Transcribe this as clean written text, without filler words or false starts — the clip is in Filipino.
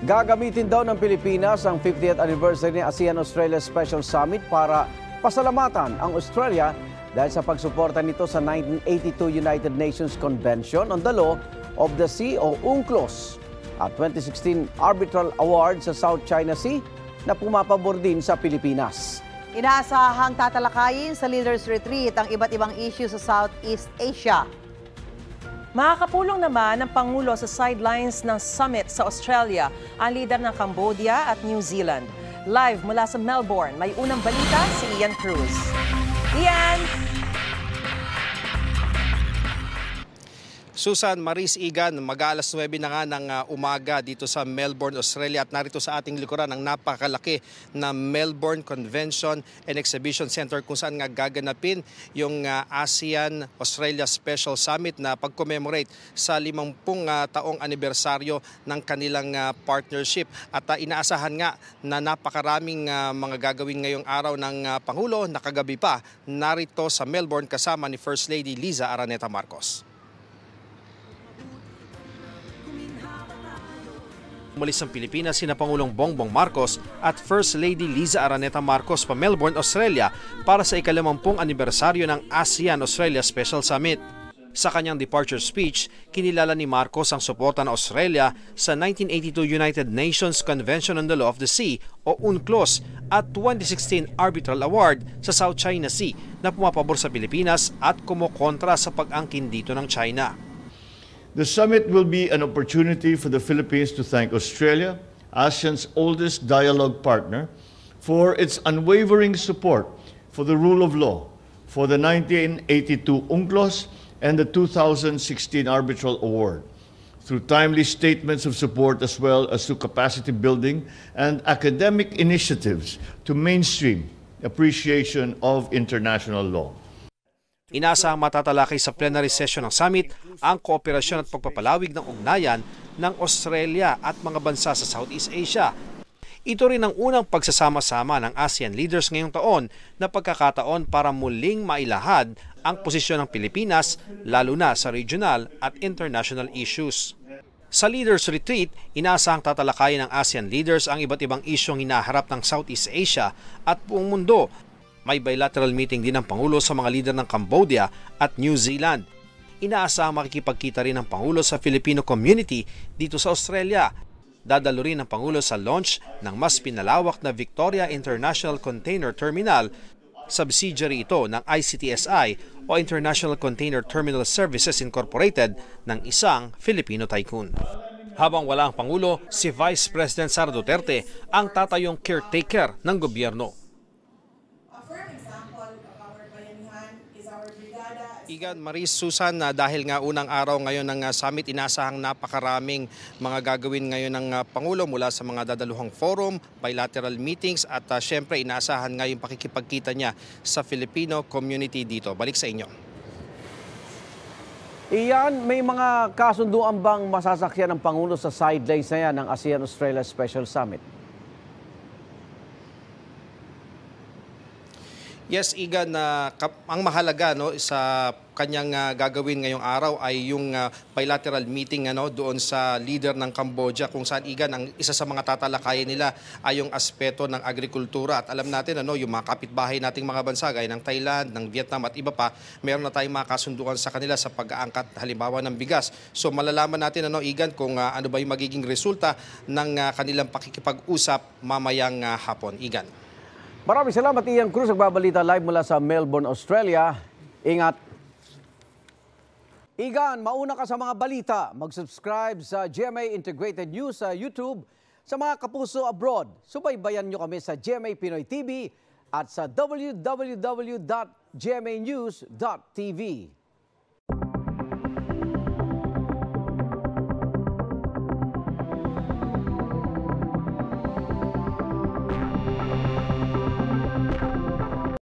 Gagamitin daw ng Pilipinas ang 50th anniversary ng ASEAN-Australia Special Summit para pasalamatan ang Australia dahil sa pagsuporta nito sa 1982 United Nations Convention on the Law of the Sea o UNCLOS at 2016 Arbitral Award sa South China Sea na pumapabor din sa Pilipinas. Inaasahang tatalakayin sa Leaders Retreat ang iba't ibang issue sa Southeast Asia. Makakapulong naman ng Pangulo sa sidelines ng summit sa Australia ang leader ng Cambodia at New Zealand. Live mula sa Melbourne, may unang balita si Ian Cruz. Ian! Susan, Maris, Igan, mag-aalas 9 na nga ng umaga dito sa Melbourne, Australia at narito sa ating likuran ang napakalaki na Melbourne Convention and Exhibition Center kung saan nga gaganapin yung ASEAN-Australia Special Summit na pag-commemorate sa 50 taong anibersaryo ng kanilang partnership. At inaasahan nga na napakaraming mga gagawin ngayong araw ng Pangulo na kagabi pa narito sa Melbourne kasama ni First Lady Liza Araneta Marcos. Umalis ang Pilipinas sina Pangulong Bongbong Marcos at First Lady Liza Araneta Marcos pa Melbourne, Australia para sa ika-50 anibersaryo ng ASEAN-Australia Special Summit. Sa kanyang departure speech, kinilala ni Marcos ang suporta ng Australia sa 1982 United Nations Convention on the Law of the Sea o UNCLOS at 2016 Arbitral Award sa South China Sea na pumapabor sa Pilipinas at kumokontra sa pag-angkin dito ng China. The summit will be an opportunity for the Philippines to thank Australia, ASEAN's oldest dialogue partner, for its unwavering support for the rule of law, for the 1982 UNCLOS and the 2016 Arbitral Award, through timely statements of support as well as through capacity building and academic initiatives to mainstream appreciation of international law. Inaasahang matatalakay sa plenary session ng summit ang kooperasyon at pagpapalawig ng ugnayan ng Australia at mga bansa sa Southeast Asia. Ito rin ang unang pagsasama-sama ng ASEAN leaders ngayong taon na pagkakataon para muling mailahad ang posisyon ng Pilipinas lalo na sa regional at international issues. Sa Leaders Retreat, inaasahang tatalakayin ng ASEAN leaders ang iba't ibang isyong hinaharap ng Southeast Asia at buong mundo. May bilateral meeting din ng Pangulo sa mga lider ng Cambodia at New Zealand. Inaasahang makikipagkita rin ng Pangulo sa Filipino community dito sa Australia. Dadalo rin ng Pangulo sa launch ng mas pinalawak na Victoria International Container Terminal. Subsidiary ito ng ICTSI o International Container Terminal Services Incorporated ng isang Filipino tycoon. Habang wala ang Pangulo, si Vice President Sara Duterte ang tatayong caretaker ng gobyerno. Igan, Maris, Susan, dahil nga unang araw ngayon ng summit, inasahang napakaraming mga gagawin ngayon ng Pangulo mula sa mga dadaluhang forum, bilateral meetings at syempre inaasahan nga yung pakikipagkita niya sa Filipino community dito. Balik sa inyo. Iyan, may mga kasunduan bang masasakyan ng Pangulo sa sidelines na yan ng ASEAN-Australia Special Summit? Yes, Igan, ang mahalaga sa kanyang gagawin ngayong araw ay yung bilateral meeting doon sa leader ng Cambodia kung saan, Igan, ang isa sa mga tatalakayin nila ay yung aspeto ng agrikultura. At alam natin yung mga kapitbahay nating mga bansa gaya ng Thailand, ng Vietnam at iba pa, meron na tayong mga kasunduan sa kanila sa pag-aangkat halimbawa ng bigas. So malalaman natin, Igan, kung ano ba yung magiging resulta ng kanilang pakikipag-usap mamayang hapon. Igan. Maraming salamat, Ian Cruz. Nagbabalita live mula sa Melbourne, Australia. Ingat. Igan, mauna ka sa mga balita. Mag-subscribe sa GMA Integrated News sa YouTube. Sa mga kapuso abroad, subaybayan nyo kami sa GMA Pinoy TV at sa www.gmanews.tv.